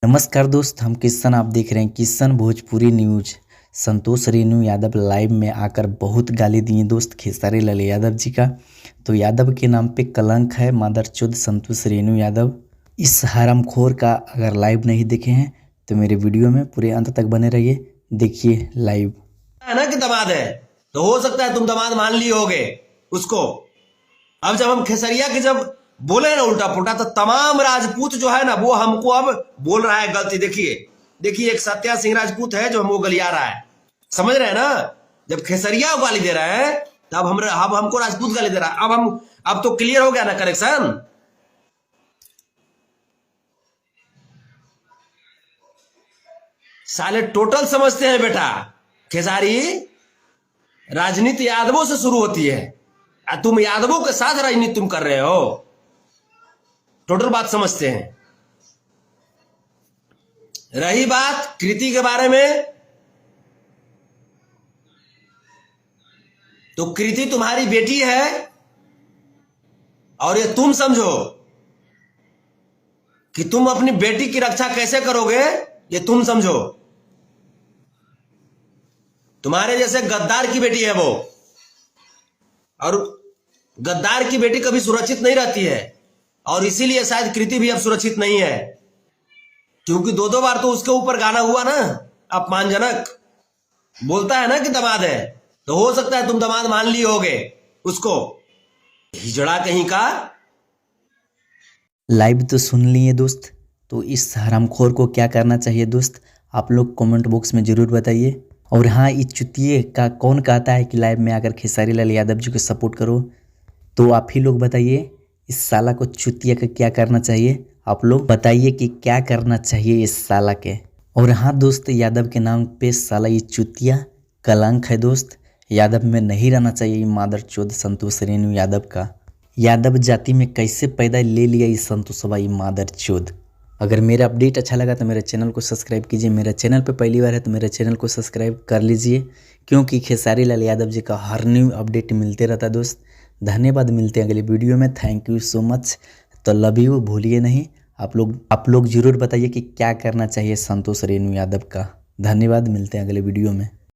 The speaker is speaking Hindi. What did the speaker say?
नमस्कार दोस्त, हम किशन, आप देख रहे हैं किशन भोजपुरी न्यूज। संतोष रेणु यादव लाइव में आकर बहुत गाली दिए दोस्त खेसारी लाल यादव जी का। तो यादव के नाम पे कलंक है, मादरचोद संतोष रेणु यादव। इस हरामखोर का अगर लाइव नहीं देखे हैं तो मेरे वीडियो में पूरे अंत तक बने रहिए, देखिए लाइव। है ना कि दामाद है तो हो सकता है तुम दामाद मान लिए होगे उसको। अब जब हम खेसरिया के जब बोले ना उल्टा पुल्टा, तो तमाम राजपूत जो है ना वो हमको अब बोल रहा है गलती। देखिए एक सत्या सिंह राजपूत है जो हमको गलिया रहा है, समझ रहे हैं ना। जब खेसरिया गाली दे रहे हैं तब अब हमको राजपूत गाली दे रहा है। अब तो क्लियर हो गया ना करेक्शन। साले टोटल समझते हैं बेटा, खेसारी राजनीति यादवों से शुरू होती है, तुम यादवों के साथ राजनीति तुम कर रहे हो। टोटल बात समझते हैं। रही बात कृति के बारे में, तो कृति तुम्हारी बेटी है और ये तुम समझो कि तुम अपनी बेटी की रक्षा कैसे करोगे, ये तुम समझो। तुम्हारे जैसे गद्दार की बेटी है वो, और गद्दार की बेटी कभी सुरक्षित नहीं रहती है, और इसीलिए शायद कृति भी अब सुरक्षित नहीं है, क्योंकि दो बार तो उसके ऊपर गाना हुआ ना अपमानजनक। बोलता है ना कि दामाद है, तो हो सकता है तुम दामाद मान लिए होगे उसको। हिजड़ा कहीं का। लाइव तो सुन लिए दोस्त, तो इस हरामखोर को क्या करना चाहिए दोस्त, आप लोग कमेंट बॉक्स में ज़रूर बताइए। और हाँ, इस चुतिये का कौन कहता है कि लाइव में आकर खेसारी लाल यादव जी को सपोर्ट करो, तो आप ही लोग बताइए इस साला को, चुतिया का क्या करना चाहिए। आप लोग बताइए कि क्या करना चाहिए इस साला के। और हाँ दोस्त, यादव के नाम पे साला ये चुतिया कलंक है दोस्त। यादव में नहीं रहना चाहिए ये मादरचोद संतोष रेणु यादव का। यादव जाति में कैसे पैदा ले लिया ये संतोषवा, ये मादरचोद। अगर मेरा अपडेट अच्छा लगा तो मेरे चैनल को सब्सक्राइब कीजिए। मेरा चैनल पे पहली बार है तो मेरे चैनल को सब्सक्राइब कर लीजिए, क्योंकि खेसारी लाल यादव जी का हर न्यू अपडेट मिलते रहता है दोस्त। धन्यवाद, मिलते हैं अगले वीडियो में। Thank you so much. तो लव यू, भूलिए नहीं। आप लोग जरूर बताइए कि क्या करना चाहिए संतोष रेणु यादव का। धन्यवाद, मिलते हैं अगले वीडियो में।